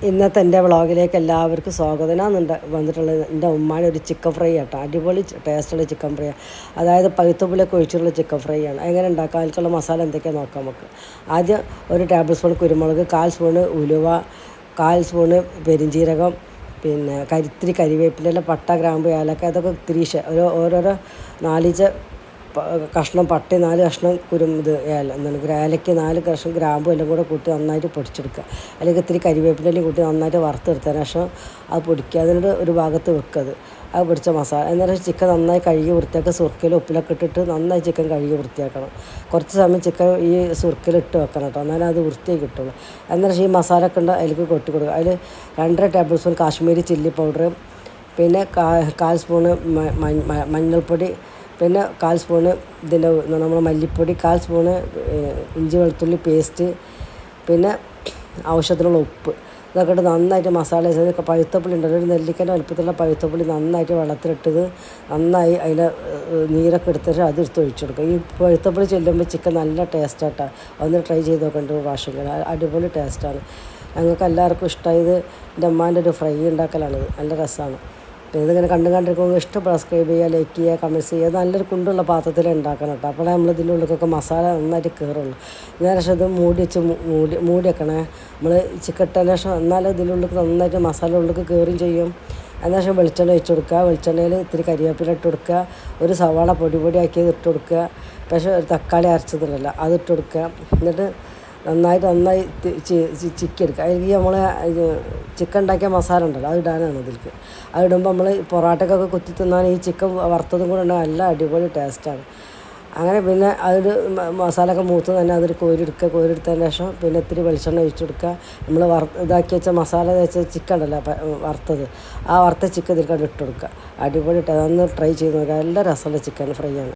ഇന്നത്തെ എൻ്റെ വ്ളോഗിലേക്ക് എല്ലാവർക്കും സ്വാഗതം. ഞാൻ വന്നിട്ടുള്ളത് എൻ്റെ ഉമ്മാൻ്റെ ഒരു ചിക്കൻ ഫ്രൈ ആട്ടോ. അടിപൊളി ടേസ്റ്റുള്ള ചിക്കൻ ഫ്രൈ, അതായത് പഴുത്തപ്പുലൊക്കെ ഒഴിച്ചുള്ള ചിക്കൻ ഫ്രൈ ആണ്. എങ്ങനെ ഉണ്ടാക്കാം, അതിലേക്കുള്ള മസാല എന്തൊക്കെയാണ് നോക്കാം നമുക്ക്. ആദ്യം ഒരു ടേബിൾ സ്പൂൺ കുരുമുളക്, 1/4 സ്പൂണ് ഉലുവ, 1/4 സ്പൂണ് പെരിഞ്ജീരകം, പിന്നെ ഇത്തിരി കരിവേപ്പില, പട്ട, ഗ്രാമ്പ്, ഏലക്ക, അതൊക്കെ ഇത്തിരി ഓരോരോ 4 കഷ്ണം പട്ട, 4 കഷ്ണം ഏലയ്ക്ക്, 4 കഷ്ണം ഗ്രാമ്പും എല്ലാം കൂടെ കൂട്ടി നന്നായിട്ട് പൊടിച്ചെടുക്കുക. അല്ലെങ്കിൽ ഇത്തിരി കരിവേപ്പിലയും കൂട്ടി നന്നായിട്ട് വറുത്തെടുത്തതിന് ശേഷം അത് പൊടിക്കുക. അതിനോട് ഒരു ഭാഗത്ത് വെക്കത് അത് പൊടിച്ച മസാല. അന്നേരം ചിക്കൻ നന്നായി കഴുകി വൃത്തിയാക്കി സുർക്കയിലും ഉപ്പിലൊക്കെ ഇട്ടിട്ട് നന്നായി ചിക്കൻ കഴുകി വൃത്തിയാക്കണം. കുറച്ച് സമയം ചിക്കൻ ഈ സുർക്കയിലിട്ട് വെക്കണം കേട്ടോ, എന്നാലും അത് വൃത്തിയായി കിട്ടുള്ളൂ. അന്നേരം ഈ മസാല ഒക്കെ ഉണ്ട് അതിലേക്ക് കൊട്ടി കൊടുക്കുക. അതിൽ 2.5 table spoon Kashmiri chilli powder, പിന്നെ 1/4 സ്പൂണ് മഞ്ഞൾപ്പൊടി, പിന്നെ 1/4 സ്പൂണ് ഇതിൻ്റെ നമ്മൾ മല്ലിപ്പൊടി, 1/4 സ്പൂണ് ഇഞ്ചി വെളുത്തുള്ളി പേസ്റ്റ്, പിന്നെ ആവശ്യത്തിനുള്ള ഉപ്പ്. ഇതൊക്കെ ഇട്ട് നന്നായിട്ട് മസാല പഴുത്തപ്പുളി ഉണ്ടല്ലോ, ഒരു നെല്ലിക്കൻ്റെ വലുപ്പത്തിലുള്ള പഴുത്തപ്പുളി നന്നായിട്ട് വെള്ളത്തിലിട്ടത് നന്നായി അതിൻ്റെ നീരൊക്കെ എടുത്തിട്ട് അത് എടുത്ത് ഒഴിച്ചെടുക്കുക. ഈ പഴുത്തപ്പുളി ചെല്ലുമ്പോൾ ചിക്കൻ നല്ല ടേസ്റ്റാട്ടോ. ഒന്ന് ട്രൈ ചെയ്ത് നോക്കേണ്ട ഒരു പ്രാവശ്യം, അടിപൊളി ടേസ്റ്റാണ്. ഞങ്ങൾക്ക് എല്ലാവർക്കും ഇഷ്ടമായത് എൻ്റെ അമ്മാൻ്റെ ഒരു ഫ്രൈ ഉണ്ടാക്കലാണ്. നല്ല രസമാണ്. പിന്നെ ഇതിങ്ങനെ കണ്ടിരിക്കുമ്പോൾ ഇഷ്ടപ്പെടുക, സബ്സ്ക്രൈബ് ചെയ്യുക, ലൈക്ക് ചെയ്യുക, കമൻറ്റ്സ് ചെയ്യുക. നല്ലൊരു കുണ്ടുള്ള പാത്രത്തിൽ ഉണ്ടാക്കണം കേട്ടോ. അപ്പോഴേ നമ്മൾ ഇതിൻ്റെ ഉള്ളിലൊക്കെ മസാല നന്നായിട്ട് കയറുള്ളൂ. ഇതിന് ശേഷം ഇത് മൂടി വെക്കണേ. നമ്മൾ ചിക്കൻ ഇട്ടതിന് ശേഷം എന്നാലും ഇതിൻ്റെ ഉള്ളിൽ നന്നായിട്ട് മസാല ഉള്ളിൽ കയറുകയും ചെയ്യും. അതിന് ശേഷം വെളിച്ചെണ്ണ ഒഴിച്ച് കൊടുക്കുക. വെളിച്ചെണ്ണയിൽ ഇത്തിരി കരിവേപ്പില ഇട്ട് കൊടുക്കുക. ഒരു സവാള പൊടിയാക്കിയത് ഇട്ട് കൊടുക്കുക. പക്ഷേ ഒരു തക്കാളി അരച്ചതിലല്ല അത് ഇട്ട് കൊടുക്കുക. എന്നിട്ട് നന്നായി ചിക്കി എടുക്കുക. അതിലേക്ക് നമ്മൾ ചിക്കൻ ഉണ്ടാക്കിയ മസാല ഉണ്ടല്ലോ അത് ഇടാനാണ് ഇതിലേക്ക്. അത് ഇടുമ്പോൾ നമ്മൾ പൊറോട്ടക്കൊക്കെ കുത്തി തിന്നാൽ ഈ ചിക്കൻ വറുത്തതും കൂടെ ഉണ്ടെങ്കിൽ നല്ല അടിപൊളി ടേസ്റ്റാണ്. അങ്ങനെ പിന്നെ അതിൽ മസാലയൊക്കെ മൂത്ത് തന്നെ അതൊരു കോരിയെടുത്തതിന് ശേഷം പിന്നെ ഇത്തിരി വെളിച്ചെണ്ണ ഒഴിച്ച് കൊടുക്കുക. നമ്മൾ ഇതാക്കി വെച്ച മസാല വെച്ച ചിക്കൻ ഉണ്ടല്ലോ വറുത്തത്, ആ വറുത്ത ചിക്കൻ ഇതിലേക്ക് ഇട്ട് കൊടുക്കുക. അടിപൊളി ഒന്ന് ട്രൈ ചെയ്ത് നോക്കുക. നല്ല രസമുള്ള ചിക്കൻ ഫ്രൈ ആണ്.